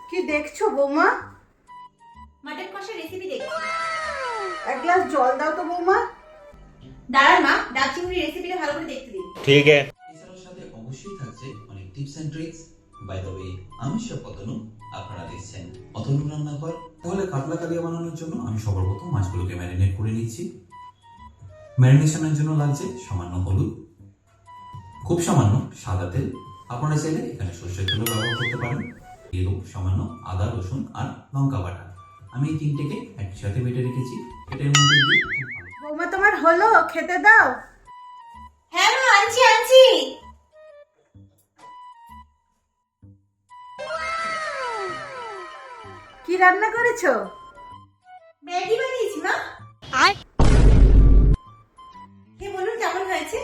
কি দেখছো বৌমা? মাটন কষা রেসিপি দেখছি। এক গ্লাস জল দাও তো বৌমা। দাঁড়ান মা, ডাব চিংড়ি রেসিপিটা ভালো করে দেখতে দিন। ठीक है। এছাড়াও সাথে অবশ্যই থাকছে অনেক tips and tricks. By the way, আমি সব অতনু, আপনারা দেখছেন অতনু রান্নাঘর। তাহলে কাতলা কালিয়া বানানোর জন্য আমি সবার প্রথম মাছগুলোকে ম্যারিনেট করে নিচ্ছি। ম্যারিনেশনের জন্য লাগছে সামান্য হলুদ, খুব সামান্য সাদা তেল, আপনারা চাইলে এখানে সরষের তেলও ব্যবহার করতে পারেন, এবং সামান্য আদা রসুন আর লঙ্কা বাটা। আমি এই তিনটেকে একসাথে বেটে রেখেছি। এটার মধ্যে দিয়ে খুব ভালো বৌমা তোমার হলো, খেতে দাও। হ্যাঁ মা, আনছি আনছি। কি রান্না করেছো? ম্যাগি বানিয়েছি মা। কে বলুন কেমন হয়েছে?